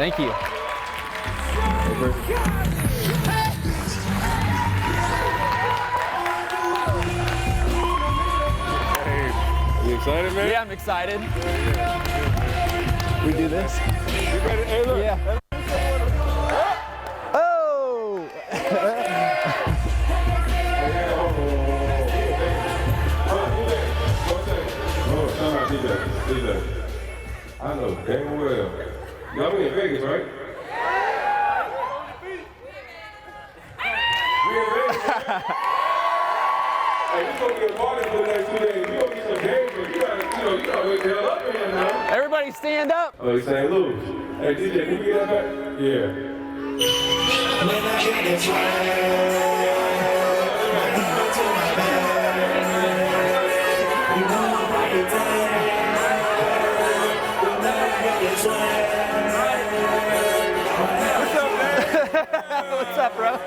Thank you. You excited, man? Yeah, I'm excited. Yeah. We do this? You ready? Hey, look. Yeah. Oh! I know damn well. Y'all be in Vegas, right? We in Vegas, right? Hey, this gonna be a party for the next 2 days. We gonna get some games, but you gotta wake the hell up in here now. Everybody stand up. Oh, you St. Louis. Hey, DJ, can we get that back? Yeah. What's up, bro?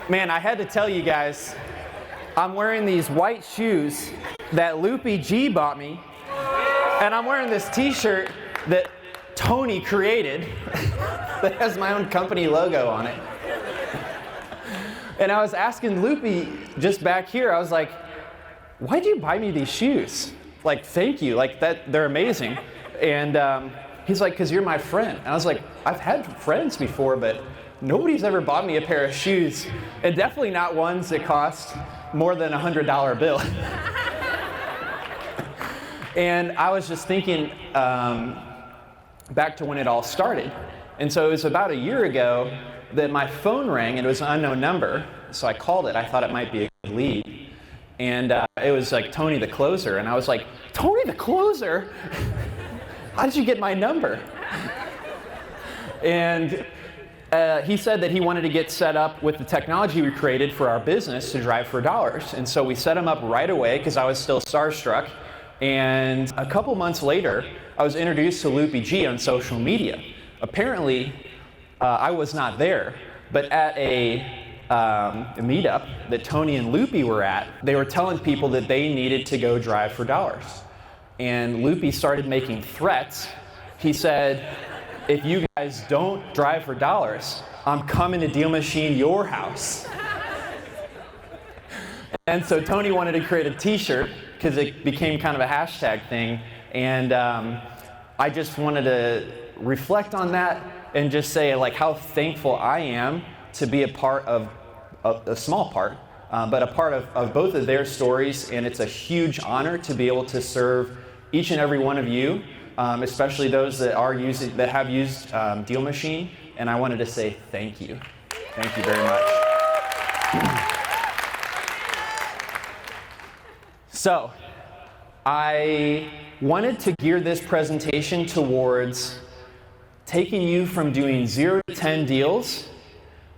Man, I had to tell you guys, I'm wearing these white shoes that Loopy G bought me, and I'm wearing this t-shirt that Tony created that has my own company logo on it. And I was asking Loopy just back here, I was like, why'd you buy me these shoes? Like, thank you, like that, they're amazing. And he's like, 'cause you're my friend. And I was like, I've had friends before, but nobody's ever bought me a pair of shoes, and definitely not ones that cost more than $100 bill. And I was just thinking back to when it all started. And so it was about a year ago that my phone rang, and it was an unknown number. So I called it. I thought it might be a good lead. And it was like Tony the Closer. And I was like, Tony the Closer? How did you get my number? And he said that he wanted to get set up with the technology we created for our business to drive for dollars. And so we set him up right away because I was still starstruck. And a couple months later, I was introduced to Loopy G on social media. Apparently, I was not there, but at a meetup that Tony and Loopy were at, they were telling people that they needed to go drive for dollars. And Loopy started making threats. He said, if you guys don't drive for dollars, I'm coming to Deal Machine your house. And so Tony wanted to create a t-shirt because it became kind of a hashtag thing. And I just wanted to reflect on that and just say like how thankful I am to be a part of, a small part, but a part of both of their stories. And it's a huge honor to be able to serve each and every one of you. Especially those that have used Deal Machine, and I wanted to say thank you. Thank you very much. So, I wanted to gear this presentation towards taking you from doing 0 to 10 deals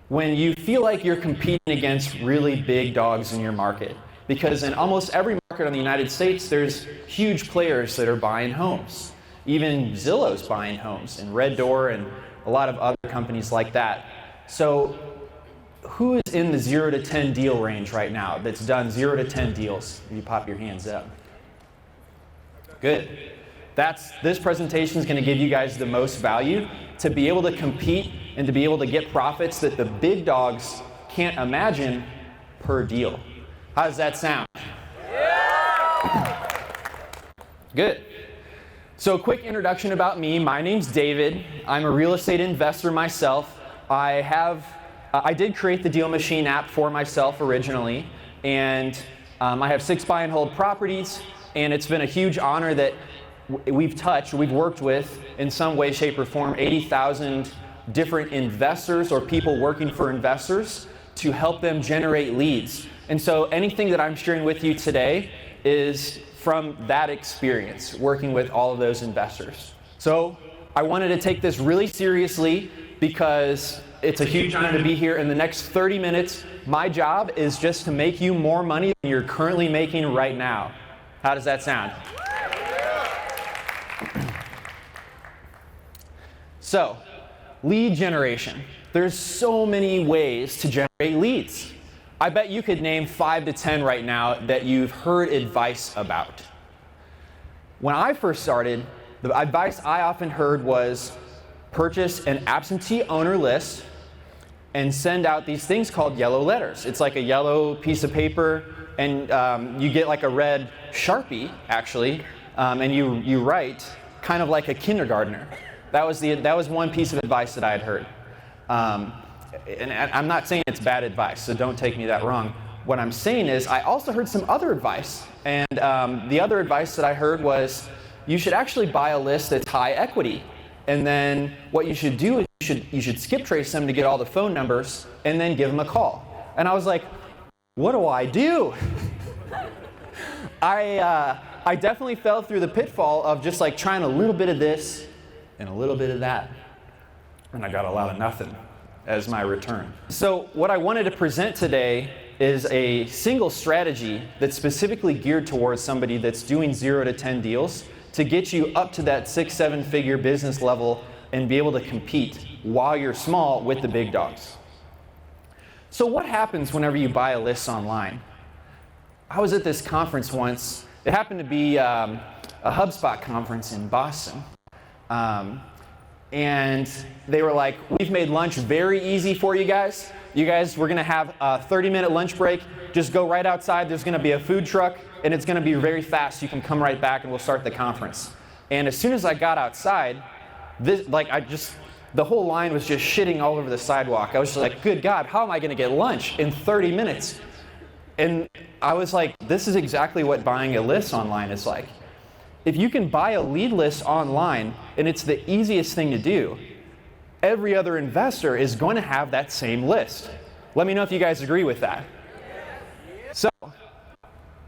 when you feel like you're competing against really big dogs in your market. Because in almost every market in the United States, there's huge players that are buying homes. Even Zillow's buying homes, and Red Door, and a lot of other companies like that. So who is in the 0 to 10 deal range right now that's done 0 to 10 deals? You pop your hands up. Good. This presentation is going to give you guys the most value to be able to compete and to be able to get profits that the big dogs can't imagine per deal. How does that sound? Yeah. Good. So a quick introduction about me. My name's David. I'm a real estate investor myself. I did create the Deal Machine app for myself originally, and I have 6 buy and hold properties, and it's been a huge honor that we've worked with in some way, shape, or form 80,000 different investors or people working for investors to help them generate leads. And so anything that I'm sharing with you today is from that experience, working with all of those investors. So I wanted to take this really seriously because it's a huge honor to be here. In the next 30 minutes, my job is just to make you more money than you're currently making right now. How does that sound? So, lead generation. There's so many ways to generate leads. I bet you could name 5 to 10 right now that you've heard advice about. When I first started, the advice I often heard was purchase an absentee owner list and send out these things called yellow letters. It's like a yellow piece of paper, and you get like a red Sharpie, actually, and you write kind of like a kindergartner. That was one piece of advice that I had heard. And I'm not saying it's bad advice, so don't take me that wrong. What I'm saying is I also heard some other advice, and the other advice that I heard was you should actually buy a list that's high equity, and then what you should do is you should skip trace them to get all the phone numbers, and then give them a call. And I was like, what do I do? I definitely fell through the pitfall of just like trying a little bit of this and a little bit of that, and I got a lot of nothing as my return. So what I wanted to present today is a single strategy that's specifically geared towards somebody that's doing 0 to 10 deals to get you up to that 6-7 figure business level and be able to compete while you're small with the big dogs. So what happens whenever you buy a list online? I was at this conference once. It happened to be a HubSpot conference in Boston. And they were like, we've made lunch very easy for you guys. You guys, we're gonna have a 30-minute lunch break. Just go right outside. There's gonna be a food truck, and it's gonna be very fast. You can come right back, and we'll start the conference. And as soon as I got outside, the whole line was just shitting all over the sidewalk. I was just like, good God, how am I gonna get lunch in 30 minutes? And I was like, this is exactly what buying a list online is like. If you can buy a lead list online, and it's the easiest thing to do, every other investor is going to have that same list. Let me know if you guys agree with that. So,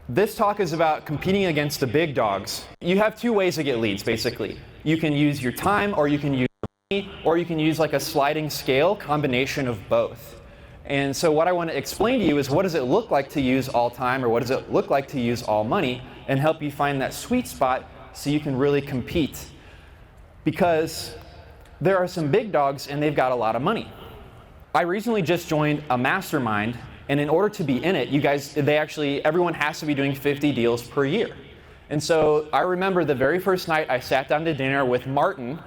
this talk is about competing against the big dogs. You have 2 ways to get leads, basically. You can use your time, or you can use money, or you can use like a sliding scale combination of both. And so what I want to explain to you is what does it look like to use all time, or what does it look like to use all money, and help you find that sweet spot so you can really compete. Because there are some big dogs and they've got a lot of money. I recently just joined a mastermind, and in order to be in it, everyone has to be doing 50 deals per year. And so I remember the very first night I sat down to dinner with Martin,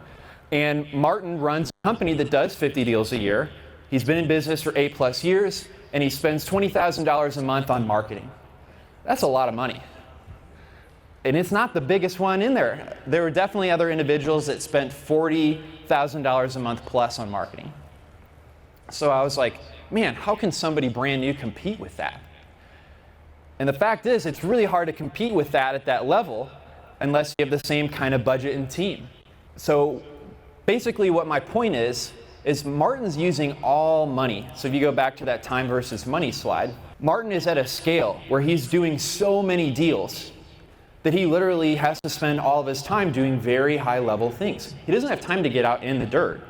and Martin runs a company that does 50 deals a year. He's been in business for 8+ years, and he spends $20,000 a month on marketing. That's a lot of money. And it's not the biggest one in there. There were definitely other individuals that spent $40,000 a month plus on marketing. So I was like, man, how can somebody brand new compete with that? And the fact is, it's really hard to compete with that at that level unless you have the same kind of budget and team. So basically what my point is Martin's using all money. So if you go back to that time versus money slide, Martin is at a scale where he's doing so many deals that he literally has to spend all of his time doing very high level things. He doesn't have time to get out in the dirt.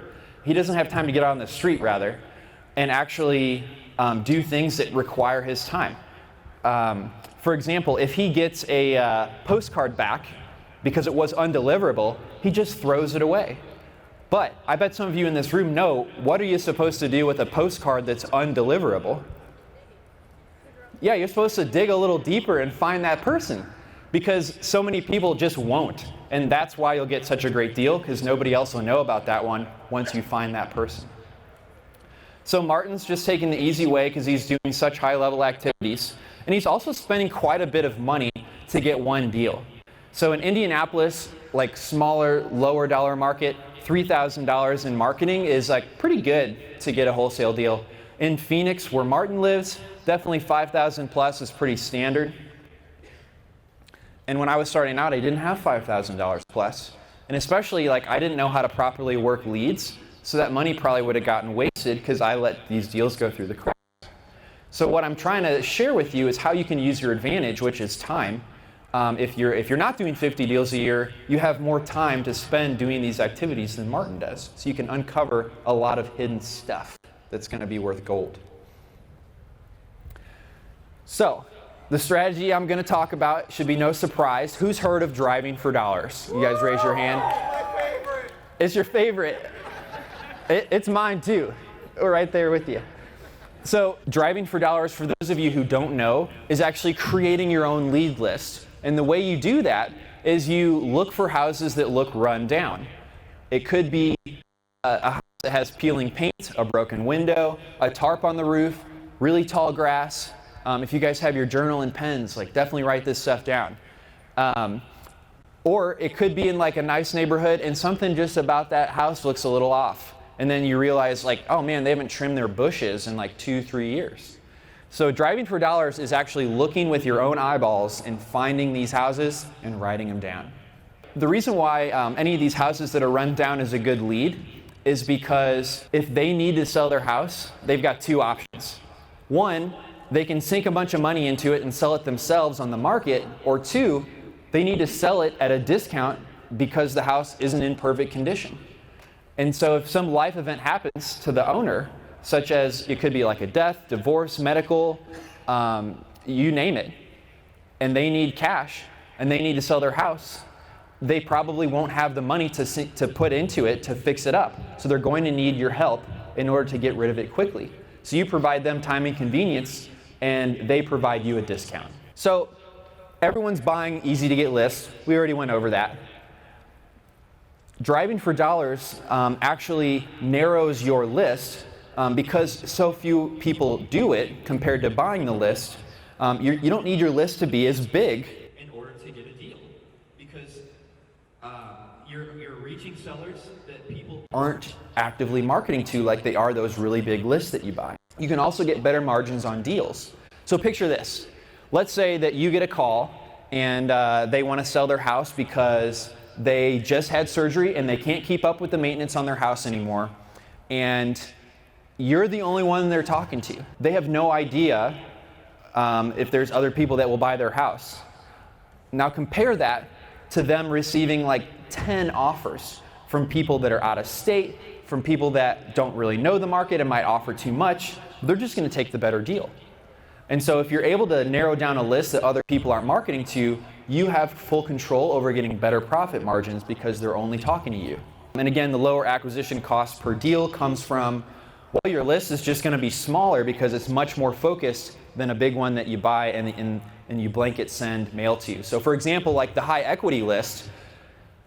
He doesn't have time to get out on the street, rather, and actually do things that require his time. For example, if he gets a postcard back because it was undeliverable, he just throws it away. But I bet some of you in this room know, what are you supposed to do with a postcard that's undeliverable? Yeah, you're supposed to dig a little deeper and find that person, because so many people just won't. And that's why you'll get such a great deal, because nobody else will know about that one once you find that person. So Martin's just taking the easy way because he's doing such high-level activities. And he's also spending quite a bit of money to get one deal. So in Indianapolis, like smaller, lower dollar market, $3,000 in marketing is like pretty good to get a wholesale deal. In Phoenix, where Martin lives, definitely $5,000 plus is pretty standard. And when I was starting out, I didn't have $5,000 plus. And especially, like, I didn't know how to properly work leads, so that money probably would have gotten wasted because I let these deals go through the cracks. So what I'm trying to share with you is how you can use your advantage, which is time. If you're not doing 50 deals a year, you have more time to spend doing these activities than Martin does. So you can uncover a lot of hidden stuff that's going to be worth gold. So the strategy I'm going to talk about should be no surprise. Who's heard of driving for dollars? You guys raise your hand. It's your favorite. It's mine too. We're right there with you. So driving for dollars, for those of you who don't know, is actually creating your own lead list. And the way you do that is you look for houses that look run down. It could be a house that has peeling paint, a broken window, a tarp on the roof, really tall grass. If you guys have your journal and pens, like definitely write this stuff down. Or it could be in like a nice neighborhood and something just about that house looks a little off. And then you realize like, oh man, they haven't trimmed their bushes in like 2-3 years. So driving for dollars is actually looking with your own eyeballs and finding these houses and writing them down. The reason why any of these houses that are run down is a good lead is because if they need to sell their house, they've got two options. One, they can sink a bunch of money into it and sell it themselves on the market, or two, they need to sell it at a discount because the house isn't in perfect condition. And so if some life event happens to the owner, such as it could be like a death, divorce, medical, you name it, and they need cash and they need to sell their house, they probably won't have the money to put into it to fix it up. So they're going to need your help in order to get rid of it quickly. So you provide them time and convenience, and they provide you a discount. So everyone's buying easy to get lists. We already went over that. Driving for dollars actually narrows your list because so few people do it compared to buying the list. You don't need your list to be as big in order to get a deal, because you're reaching sellers that people aren't actively marketing to like they are those really big lists that you buy. You can also get better margins on deals. So picture this. Let's say that you get a call and they want to sell their house because they just had surgery and they can't keep up with the maintenance on their house anymore. And you're the only one they're talking to. They have no idea if there's other people that will buy their house. Now compare that to them receiving like 10 offers from people that are out of state, from people that don't really know the market and might offer too much. They're just going to take the better deal. And so if you're able to narrow down a list that other people aren't marketing to, you have full control over getting better profit margins because they're only talking to you. And again, the lower acquisition cost per deal comes from, well, your list is just going to be smaller because it's much more focused than a big one that you buy and you blanket send mail to. So for example, like the high equity list,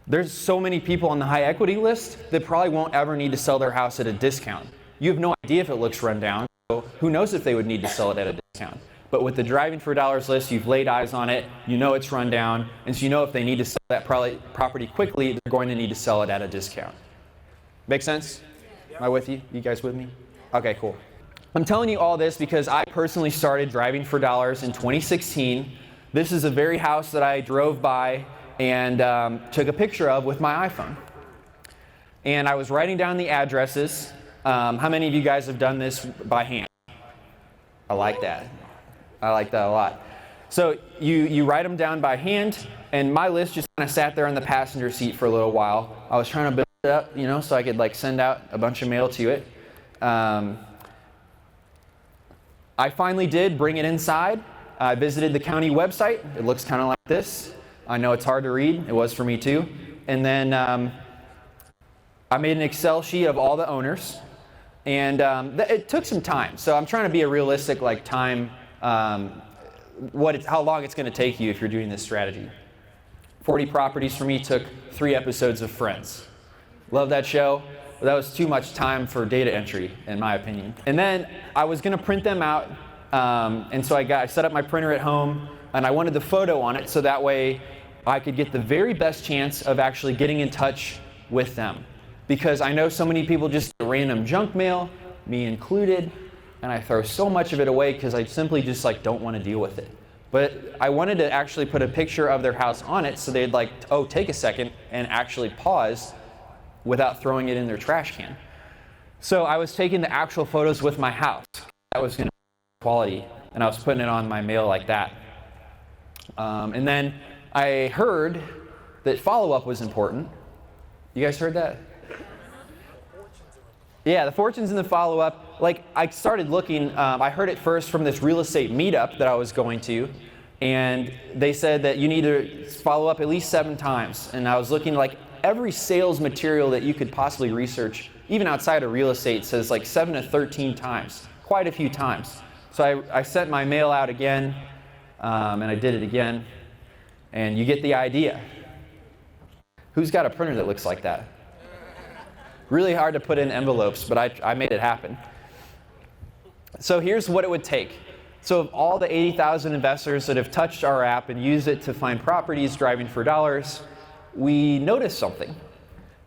there's so many people on the high equity list that probably won't ever need to sell their house at a discount. You have no idea if it looks run down, so who knows if they would need to sell it at a discount. But with the driving for dollars list, you've laid eyes on it, you know it's run down, and so you know if they need to sell that property quickly, they're going to need to sell it at a discount. Make sense? Am I with you? You guys with me? Okay, cool. I'm telling you all this because I personally started driving for dollars in 2016. This is a very house that I drove by and took a picture of with my iPhone. And I was writing down the addresses. How many of you guys have done this by hand? I like that. I like that a lot. So you write them down by hand, and my list just kind of sat there on the passenger seat for a little while. I was trying to build it up, so I could like send out a bunch of mail to it. I finally did bring it inside. I visited the county website. It looks kind of like this. I know it's hard to read. It was for me too. And then I made an Excel sheet of all the owners, and it took some time. So I'm trying to be a realistic like time, how long it's going to take you if you're doing this strategy. 40 properties for me took 3 episodes of Friends. Love that show. But that was too much time for data entry, in my opinion. And then I was going to print them out, and so I set up my printer at home, and I wanted the photo on it so that way I could get the very best chance of actually getting in touch with them. Because I know so many people just get random junk mail, me included, and I throw so much of it away because I simply just like don't want to deal with it. But I wanted to actually put a picture of their house on it so they'd like, oh, take a second and actually pause without throwing it in their trash can. So I was taking the actual photos with my house. That was going to quality, and I was putting it on my mail like that. And then I heard that follow-up was important. You guys heard that? Yeah, the fortunes in the follow-up. Like, I started looking, I heard it first from this real estate meetup that I was going to, and they said that you need to follow up at least 7 times. And I was looking, like, every sales material that you could possibly research, even outside of real estate, says like 7 to 13 times, quite a few times. So I sent my mail out again, and I did it again, and you get the idea. Who's got a printer that looks like that? Really hard to put in envelopes, but I made it happen. So here's what it would take. So of all the 80,000 investors that have touched our app and used it to find properties driving for dollars, we noticed something.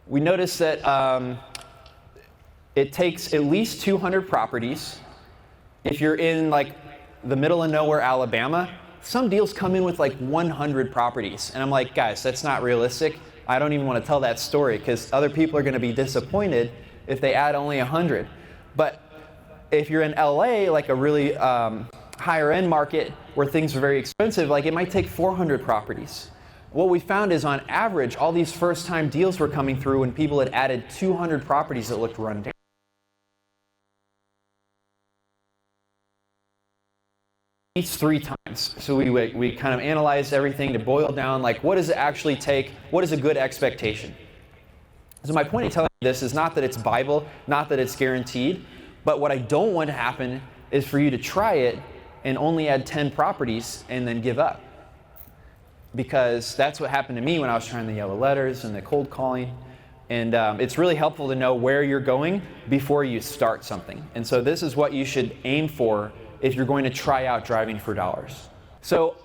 We noticed that it takes at least 200 properties. If you're in like the middle of nowhere, Alabama, some deals come in with like 100 properties. And I'm like, guys, that's not realistic. I don't even want to tell that story because other people are going to be disappointed if they add only 100. But if you're in LA, like a really higher end market where things are very expensive, like it might take 400 properties. What we found is on average, all these first time deals were coming through when people had added 200 properties that looked run down. Each 3 times. So we kind of analyzed everything to boil down, like what does it actually take? What is a good expectation? So my point in telling you this is not that it's Bible, not that it's guaranteed, but what I don't want to happen is for you to try it and only add 10 properties and then give up. Because that's what happened to me when I was trying the yellow letters and the cold calling. And it's really helpful to know where you're going before you start something. And so this is what you should aim for if you're going to try out driving for dollars. So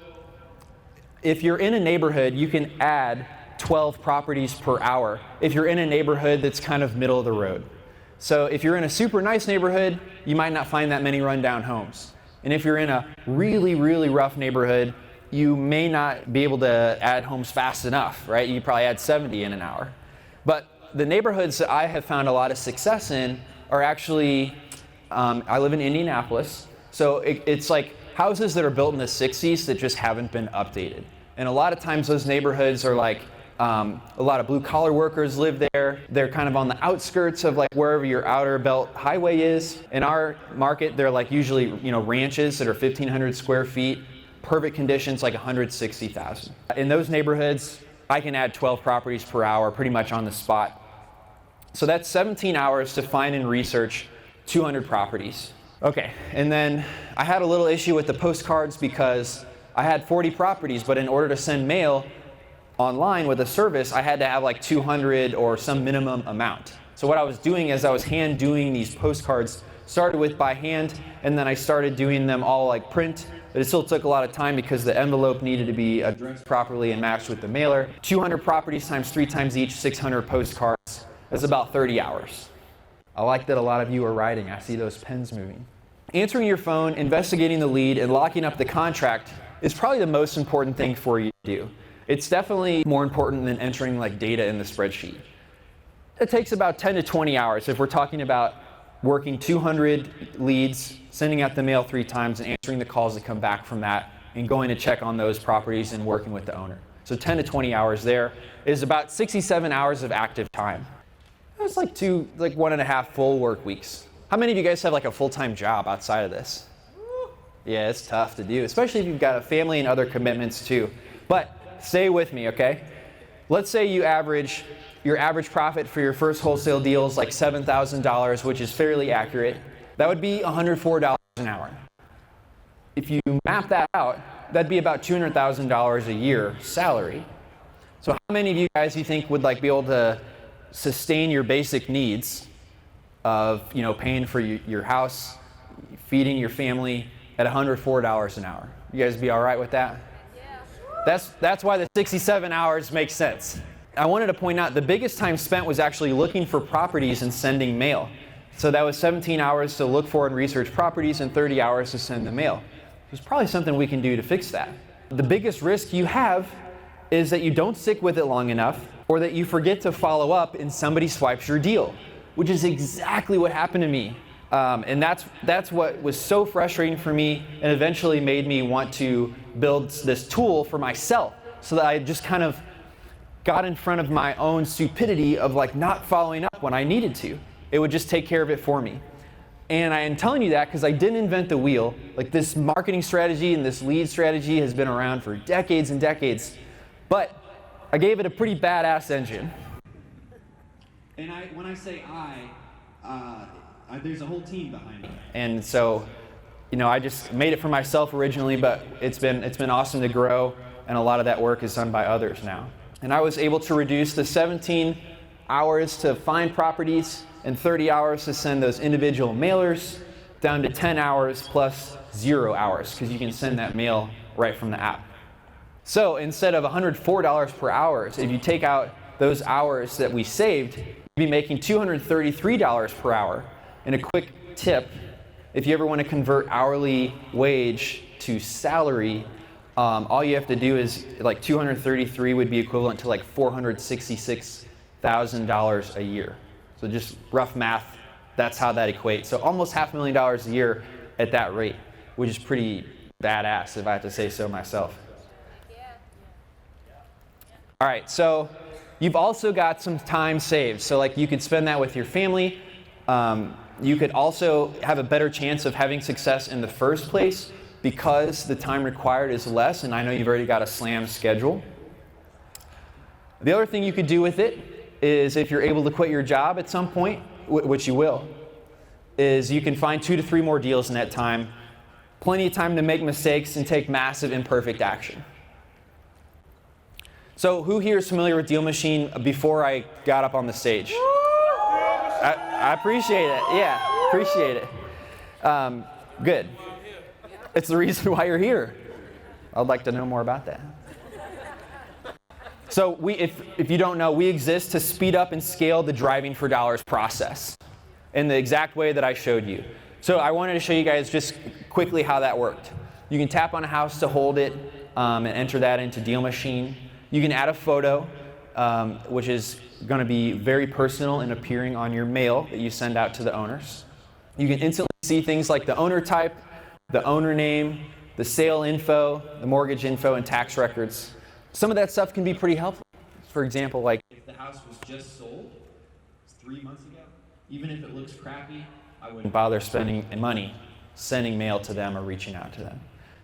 if you're in a neighborhood, you can add 12 properties per hour if you're in a neighborhood that's kind of middle of the road. So if you're in a super nice neighborhood, you might not find that many rundown homes. And if you're in a really, really rough neighborhood, you may not be able to add homes fast enough, right? You probably add 70 in an hour. But the neighborhoods that I have found a lot of success in are actually, I live in Indianapolis, so it's like houses that are built in the 60s that just haven't been updated. And a lot of times those neighborhoods are like, a lot of blue collar workers live there. They're kind of on the outskirts of like wherever your outer belt highway is. In our market, they're like usually, ranches that are 1,500 square feet, perfect conditions, like 160,000. In those neighborhoods, I can add 12 properties per hour pretty much on the spot. So that's 17 hours to find and research 200 properties. Okay, and then I had a little issue with the postcards because I had 40 properties, but in order to send mail online with a service, I had to have like 200 or some minimum amount. So what I was doing is I was hand doing these postcards, started with by hand, and then I started doing them all like print, but it still took a lot of time because the envelope needed to be addressed properly and matched with the mailer. 200 properties times 3 times each, 600 postcards. That's about 30 hours. I like that a lot of you are writing. I see those pens moving. Answering your phone, investigating the lead, and locking up the contract is probably the most important thing for you to do. It's definitely more important than entering like data in the spreadsheet. It takes about 10 to 20 hours if we're talking about working 200 leads, sending out the mail 3 times, and answering the calls that come back from that, and going to check on those properties and working with the owner. So 10 to 20 hours there is about 67 hours of active time. That's like 1.5 full work weeks. How many of you guys have like a full-time job outside of this? Yeah, it's tough to do, especially if you've got a family and other commitments too. But stay with me, okay? Let's say your average profit for your first wholesale deal is like $7,000, which is fairly accurate. That would be $104 an hour. If you map that out, that'd be about $200,000 a year salary. So how many of you guys you think would like be able to sustain your basic needs of paying for your house, feeding your family at $104 an hour? You guys be all right with that? Yeah. That's why the 67 hours makes sense. I wanted to point out the biggest time spent was actually looking for properties and sending mail. So that was 17 hours to look for and research properties and 30 hours to send the mail. There's probably something we can do to fix that. The biggest risk you have is that you don't stick with it long enough, or that you forget to follow up and somebody swipes your deal, which is exactly what happened to me And that's what was so frustrating for me, and eventually made me want to build this tool for myself, so that I just kind of got in front of my own stupidity of like not following up when I needed to. It would just take care of it for me. And I am telling you that because I didn't invent the wheel. Like, this marketing strategy and this lead strategy has been around for decades and decades, but I gave it a pretty badass engine. And when I say there's a whole team behind it. And so, I just made it for myself originally, but it's been awesome to grow, and a lot of that work is done by others now. And I was able to reduce the 17 hours to find properties and 30 hours to send those individual mailers down to 10 hours plus 0 hours, because you can send that mail right from the app. So instead of $104 per hour, if you take out those hours that we saved, you'd be making $233 per hour. And a quick tip, if you ever want to convert hourly wage to salary, all you have to do is, like, 233 would be equivalent to like $466,000 a year. So just rough math, that's how that equates. So almost $500,000 a year at that rate, which is pretty badass, if I have to say so myself. All right, so you've also got some time saved. So like, you could spend that with your family. You could also have a better chance of having success in the first place because the time required is less, and I know you've already got a slammed schedule. The other thing you could do with it is, if you're able to quit your job at some point, which you will, is you can find 2 to 3 more deals in that time. Plenty of time to make mistakes and take massive imperfect action. So who here is familiar with Deal Machine before I got up on the stage? I appreciate it. Yeah, appreciate it. Good. It's the reason why you're here. I'd like to know more about that. So if you don't know, we exist to speed up and scale the driving for dollars process in the exact way that I showed you. So I wanted to show you guys just quickly how that worked. You can tap on a house to hold it and enter that into Deal Machine. You can add a photo, which is going to be very personal and appearing on your mail that you send out to the owners. You can instantly see things like the owner type, the owner name, the sale info, the mortgage info, and tax records. Some of that stuff can be pretty helpful. For example, like if the house was just sold 3 months ago, even if it looks crappy, I wouldn't bother spending money sending mail to them or reaching out to them.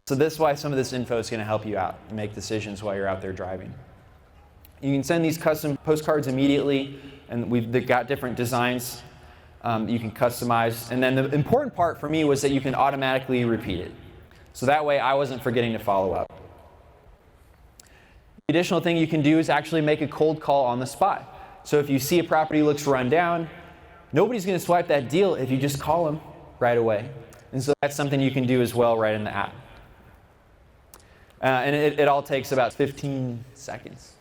So this is why some of this info is going to help you out and make decisions while you're out there driving. You can send these custom postcards immediately, and they've got different designs you can customize. And then the important part for me was that you can automatically repeat it. So that way I wasn't forgetting to follow up. The additional thing you can do is actually make a cold call on the spot. So if you see a property looks run down, nobody's going to swipe that deal if you just call them right away. And so that's something you can do as well right in the app. And it all takes about 15 seconds.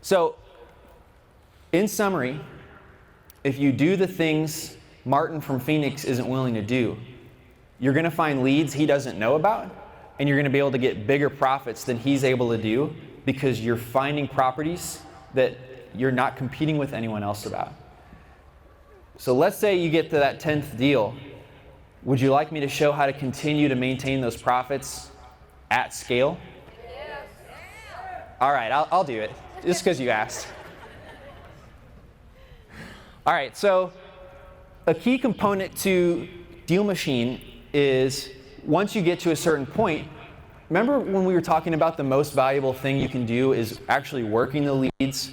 So in summary, if you do the things Martin from Phoenix isn't willing to do, you're going to find leads he doesn't know about, and you're going to be able to get bigger profits than he's able to do because you're finding properties that you're not competing with anyone else about. So let's say you get to that 10th deal. Would you like me to show how to continue to maintain those profits at scale? Yes. All right, I'll do it, just because you asked. All right, so a key component to Deal Machine is once you get to a certain point, remember when we were talking about the most valuable thing you can do is actually working the leads,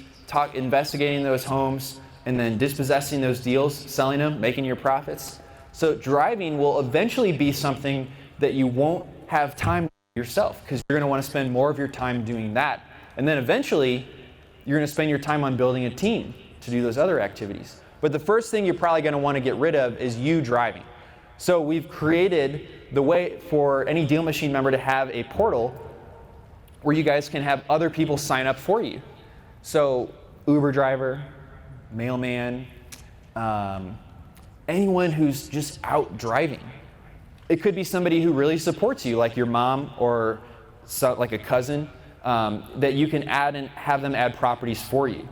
investigating those homes, and then dispossessing those deals, selling them, making your profits? So driving will eventually be something that you won't have time yourself, because you're going to want to spend more of your time doing that. And then eventually, you're going to spend your time on building a team to do those other activities. But the first thing you're probably going to want to get rid of is you driving. So we've created the way for any Deal Machine member to have a portal where you guys can have other people sign up for you. So Uber driver, mailman, anyone who's just out driving. It could be somebody who really supports you, like your mom or like a cousin, that you can add and have them add properties for you.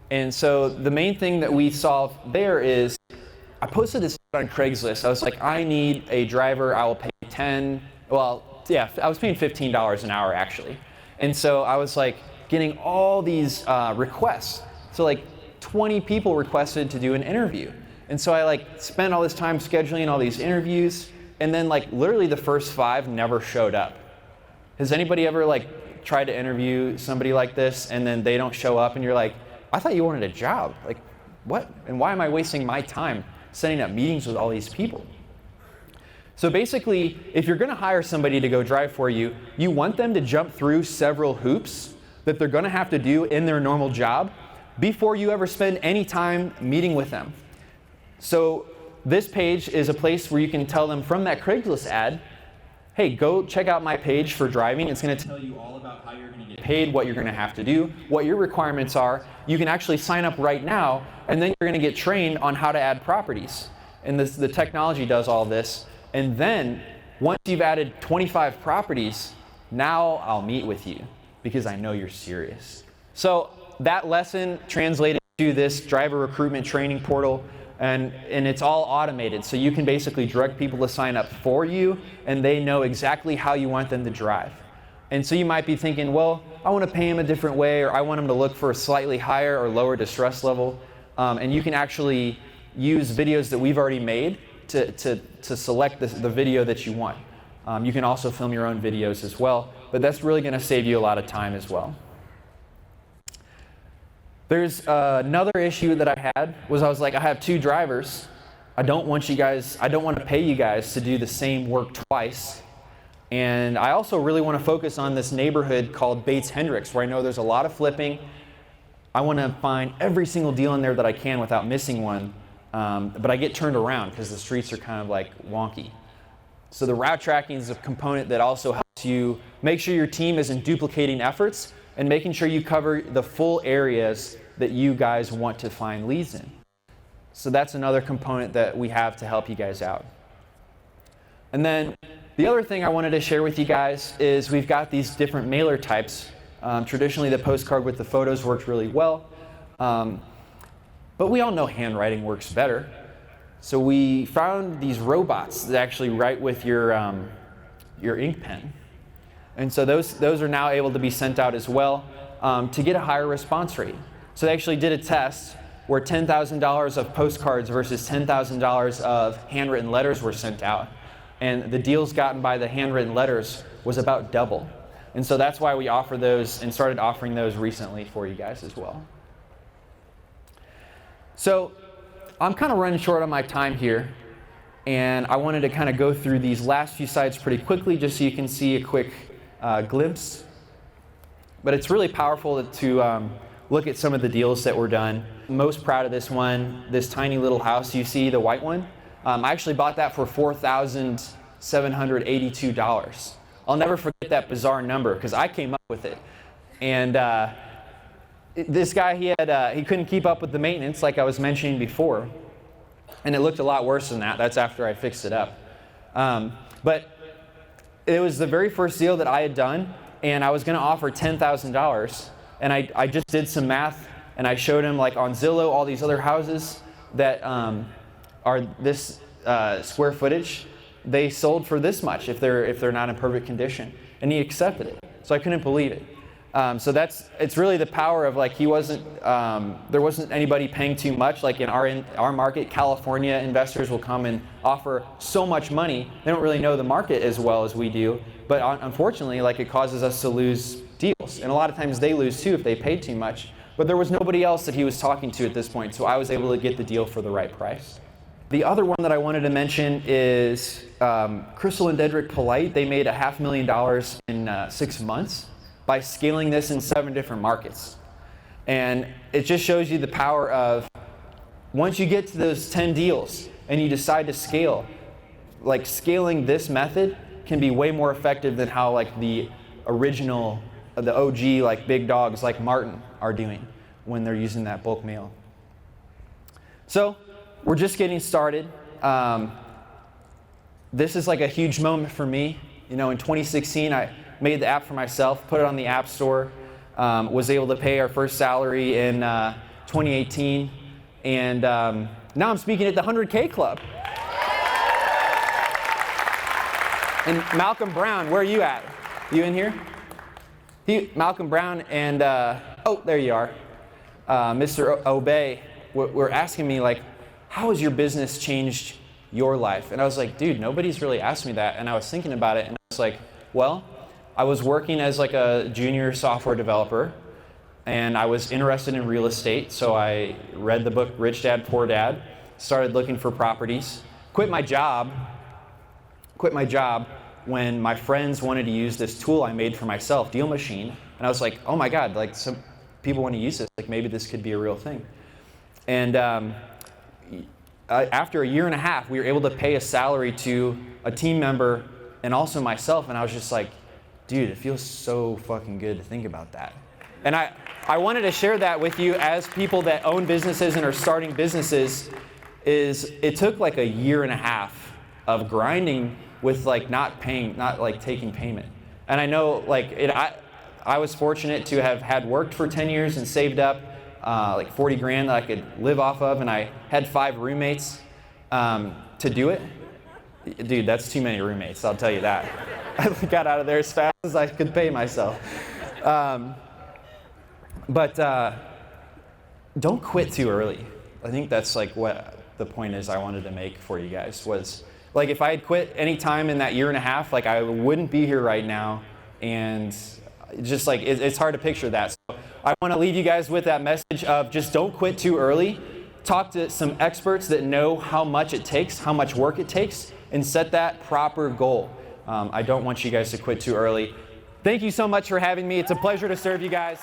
And so the main thing that we solve there is, I posted this on Craigslist. I was like, I need a driver. I will pay 10. Well, yeah, I was paying $15 an hour actually. And so I was like getting all these requests. So like 20 people requested to do an interview. And so I like spent all this time scheduling all these interviews, and then like literally the first 5 never showed up. Has anybody ever like tried to interview somebody like this and then they don't show up and you're like, I thought you wanted a job. Like, what? And why am I wasting my time setting up meetings with all these people? So basically, if you're going to hire somebody to go drive for you, you want them to jump through several hoops that they're going to have to do in their normal job before you ever spend any time meeting with them. So this page is a place where you can tell them from that Craigslist ad, hey, go check out my page for driving. It's going to tell you all about how you're going to get paid, what you're going to have to do, what your requirements are. You can actually sign up right now, and then you're going to get trained on how to add properties. And the technology does all this. And then once you've added 25 properties, now I'll meet with you because I know you're serious. So that lesson translated to this driver recruitment training portal, and it's all automated. So you can basically direct people to sign up for you, and they know exactly how you want them to drive. And so you might be thinking, well, I want to pay them a different way, or I want them to look for a slightly higher or lower distress level. And you can actually use videos that we've already made to select the video that you want. You can also film your own videos as well, but that's really going to save you a lot of time as well. There's another issue that I had was I was like, I have 2 drivers. I don't want to pay you guys to do the same work twice. And I also really want to focus on this neighborhood called Bates Hendricks, where I know there's a lot of flipping. I want to find every single deal in there that I can without missing one. But I get turned around because the streets are kind of like wonky. So the route tracking is a component that also helps you make sure your team isn't duplicating efforts and making sure you cover the full areas that you guys want to find leads in. So that's another component that we have to help you guys out. And then the other thing I wanted to share with you guys is we've got these different mailer types. Traditionally, the postcard with the photos worked really well. But we all know handwriting works better. So we found these robots that actually write with your ink pen. And so those are now able to be sent out as well to get a higher response rate. So they actually did a test where $10,000 of postcards versus $10,000 of handwritten letters were sent out. And the deals gotten by the handwritten letters was about double. And so that's why we offer those and started offering those recently for you guys as well. So I'm kind of running short on my time here, and I wanted to kind of go through these last few slides pretty quickly just so you can see a quick glimpse. But it's really powerful to look at some of the deals that were done. I'm most proud of this one, this tiny little house you see, the white one. I actually bought that for $4,782. I'll never forget that bizarre number because I came up with it. And this guy, he couldn't keep up with the maintenance like I was mentioning before. And it looked a lot worse than that. That's after I fixed it up. But it was the very first deal that I had done, and I was going to offer $10,000. And I just did some math, and I showed him like on Zillow all these other houses that are this square footage. They sold for this much if they're not in perfect condition, and he accepted it. So I couldn't believe it. So it's really the power of like there wasn't anybody paying too much. Like in our market, California investors will come and offer so much money. They don't really know the market as well as we do, but unfortunately, like it causes us to lose deals. And a lot of times they lose too if they paid too much. But there was nobody else that he was talking to at this point, so I was able to get the deal for the right price. The other one that I wanted to mention is Crystal and Dedrick Polite. They made $500,000 in 6 months by scaling this in 7 different markets. And it just shows you the power of once you get to those 10 deals and you decide to scale, like scaling this method can be way more effective than how like the original, the OG like big dogs like Martin are doing when they're using that bulk mail. So we're just getting started. This is like a huge moment for me. You know, in 2016, I made the app for myself, put it on the App Store, was able to pay our first salary in 2018, and now I'm speaking at the 100K Club. And Malcolm Brown, where are you at? You in here? Malcolm Brown and, oh, there you are. Mr. Obey were asking me, like, how has your business changed your life? And I was like, dude, nobody's really asked me that. And I was thinking about it, and I was like, well, I was working as like a junior software developer, and I was interested in real estate, so I read the book Rich Dad, Poor Dad, started looking for properties, quit my job when my friends wanted to use this tool I made for myself, Deal Machine, and I was like, oh my God, like some people want to use this, like maybe this could be a real thing. And after a year and a half, we were able to pay a salary to a team member and also myself, and I was just like, dude, it feels so fucking good to think about that. And I wanted to share that with you as people that own businesses and are starting businesses. It took like a year and a half of grinding with like not like taking payment. And I know like I was fortunate to have had worked for 10 years and saved up like 40 grand that I could live off of, and I had 5 roommates to do it. Dude, that's too many roommates, I'll tell you that. I got out of there as fast as I could pay myself. But don't quit too early. I think that's like what the point is I wanted to make for you guys was, like if I had quit any time in that year and a half, like I wouldn't be here right now. And just like, it's hard to picture that. So I want to leave you guys with that message of just don't quit too early. Talk to some experts that know how much it takes, how much work it takes, and set that proper goal. I don't want you guys to quit too early. Thank you so much for having me. It's a pleasure to serve you guys.